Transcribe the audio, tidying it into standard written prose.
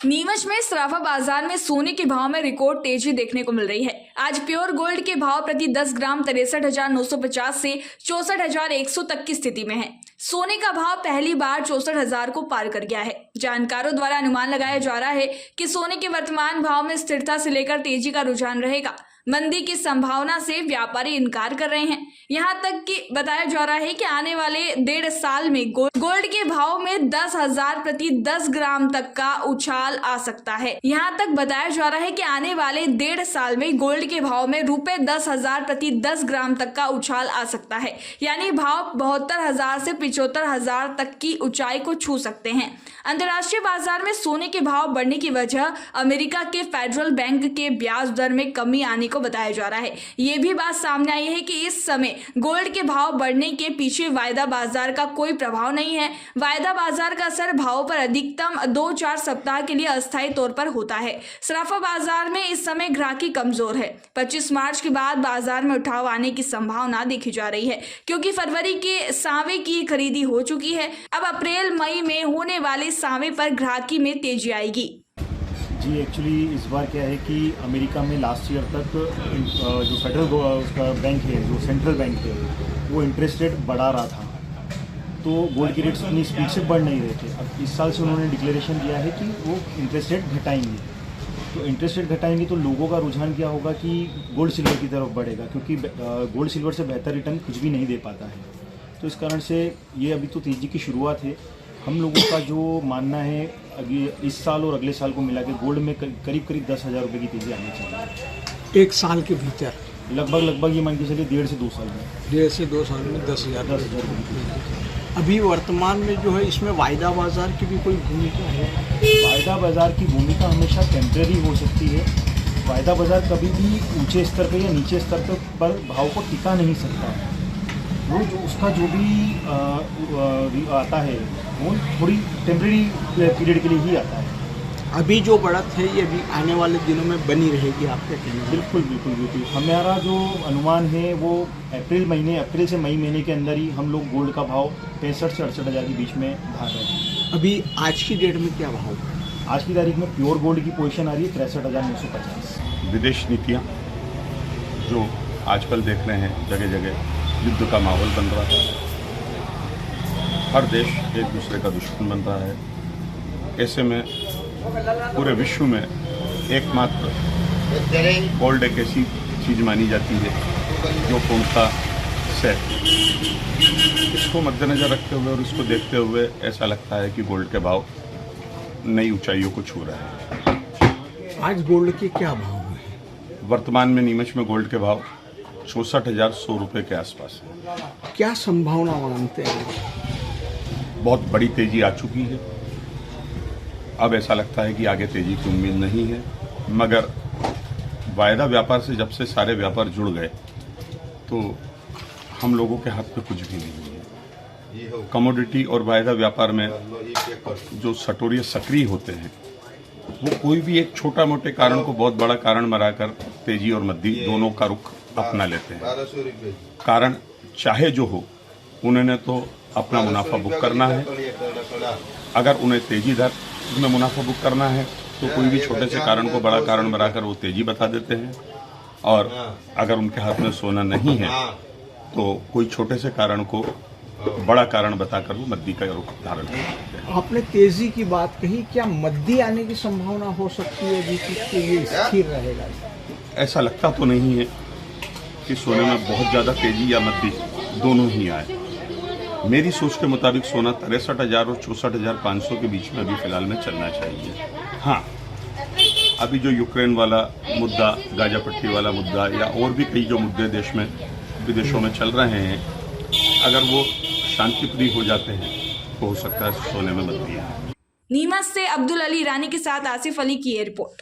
नीमच में सराफा बाजार में सोने के भाव में रिकॉर्ड तेजी देखने को मिल रही है। आज प्योर गोल्ड के भाव प्रति 10 ग्राम 63,950 से 64,100 तक की स्थिति में है। सोने का भाव पहली बार 64,000 को पार कर गया है। जानकारों द्वारा अनुमान लगाया जा रहा है कि सोने के वर्तमान भाव में स्थिरता से लेकर तेजी का रुझान रहेगा। मंदी की संभावना से व्यापारी इनकार कर रहे हैं। यहां तक कि बताया जा रहा है कि आने वाले 1.5 साल में गोल्ड के भाव में 10,000 प्रति 10 ग्राम तक का उछाल आ सकता है। यहां तक बताया जा रहा है कि आने वाले 1.5 साल में गोल्ड के भाव में रुपए 10,000 प्रति 10 ग्राम तक का उछाल आ सकता है, यानी भाव 72,000 से 75,000 तक की ऊंचाई को छू सकते हैं। अंतर्राष्ट्रीय बाजार में सोने के भाव बढ़ने की वजह अमेरिका के फेडरल बैंक के ब्याज दर में कमी आने को बताया जा रहा है। ये भी बात सामने आई है कि इस समय गोल्ड के भाव बढ़ने के पीछे वायदा बाजार का कोई प्रभाव नहीं है। वायदा बाजार का असर भाव पर अधिकतम 2-4 सप्ताह के लिए अस्थायी तौर पर होता है। सराफा बाजार में इस समय ग्राहकी कमजोर है। 25 मार्च के बाद बाजार में उठाव आने की संभावना देखी जा रही है, क्योंकि फरवरी के सावे की खरीदी हो चुकी है। अब अप्रैल मई में होने वाले सावे पर ग्राहकी में तेजी आएगी। जी एक्चुअली इस बार क्या है कि अमेरिका में लास्ट ईयर तक जो फेडरल उसका बैंक है, जो सेंट्रल बैंक है, वो इंटरेस्ट रेट बढ़ा रहा था, तो गोल्ड के रेट्स इतनी स्पीड से बढ़ नहीं रहे थे। अब इस साल से उन्होंने डिक्लेरेशन दिया है कि वो इंटरेस्ट रेट घटाएंगे। तो इंटरेस्ट रेट घटाएंगे तो लोगों का रुझान क्या होगा कि गोल्ड सिल्वर की तरफ बढ़ेगा, क्योंकि गोल्ड सिल्वर से बेहतर रिटर्न कुछ भी नहीं दे पाता है। तो इस कारण से ये अभी तो तेज़ी की शुरुआत है। हम लोगों का जो मानना है अभी इस साल और अगले साल को मिला के गोल्ड में करीब 10,000 रुपये की तेज़ी आनी चाहिए। एक साल के भीतर लगभग ये मान के चलिए 1.5 से 2 साल में 1.5 से 2 साल में 10,000 रुपये की तेज़ी। अभी वर्तमान में जो है इसमें वायदा बाजार की भी कोई भूमिका है? वायदा बाजार की भूमिका हमेशा टेम्प्रेरी हो सकती है। वायदा बाजार कभी भी ऊंचे स्तर पर या नीचे स्तर पर भाव को टिका नहीं सकता है। वो जो उसका जो भी आता है वो थोड़ी टेम्प्रेरी पीरियड के लिए ही आता है। अभी जो बढ़त है ये भी आने वाले दिनों में बनी रहेगी आपके कहने? बिल्कुल। हमारा जो अनुमान है वो अप्रैल से मई महीने के अंदर ही हम लोग गोल्ड का भाव 65 से 68,000 के बीच में भाग रहे हैं। अभी आज की डेट में क्या भाव? आज की तारीख में प्योर गोल्ड की पोजीशन आ रही है 63,950। विदेश नीतियाँ जो आजकल देख रहे हैं, जगह जगह युद्ध का माहौल बन रहा है, हर देश एक दूसरे का दुश्मन बन रहा है। ऐसे में पूरे विश्व में एकमात्र गोल्ड एक ऐसी चीज़ मानी जाती है जो पूर्णतः से इसको मद्देनजर रखते हुए और इसको देखते हुए ऐसा लगता है कि गोल्ड के भाव नई ऊंचाइयों को छू रहे हैं। आज गोल्ड के क्या भाव हैं? वर्तमान में नीमच में गोल्ड के भाव 64,100 रुपये के आसपास है। क्या संभावना मानते हैं? बहुत बड़ी तेजी आ चुकी है। अब ऐसा लगता है कि आगे तेजी की उम्मीद नहीं है, मगर वायदा व्यापार से जब से सारे व्यापार जुड़ गए तो हम लोगों के हाथ में कुछ भी नहीं है। कमोडिटी और वायदा व्यापार में जो सटोरिये सक्रिय होते हैं वो कोई भी एक छोटा मोटे कारण को बहुत बड़ा कारण बनाकर तेजी और मंदी दोनों का रुख अपना लेते हैं। कारण चाहे जो हो, उन्होंने तो अपना मुनाफा बुक करना है। अगर उन्हें तेजी दर में मुनाफा बुक करना है तो कोई भी छोटे से कारण को बड़ा कारण बनाकर वो तेजी बता देते हैं, और अगर उनके हाथ में सोना नहीं है तो कोई छोटे से कारण को बड़ा कारण बताकर वो मद्दी का रुख धारण कर सकते हैं। आपने तेजी की बात कही, क्या मद्दी आने की संभावना हो सकती है अभी कि ये स्थिर रहेगा? ऐसा लगता तो नहीं है कि सोने में बहुत ज़्यादा तेजी या मद्दी दोनों ही आए। मेरी सोच के मुताबिक सोना 63,000 और 64,500 के बीच में अभी फिलहाल में चलना चाहिए। हाँ, अभी जो यूक्रेन वाला मुद्दा, गाजा पट्टी वाला मुद्दा या और भी कई जो मुद्दे देश में विदेशों में चल रहे हैं, अगर वो शांतिप्रिय हो जाते हैं तो हो सकता है सोने में मद्दी आए। नीमच से अब्दुल अली ईरानी के साथ आसिफ अली की ये रिपोर्ट।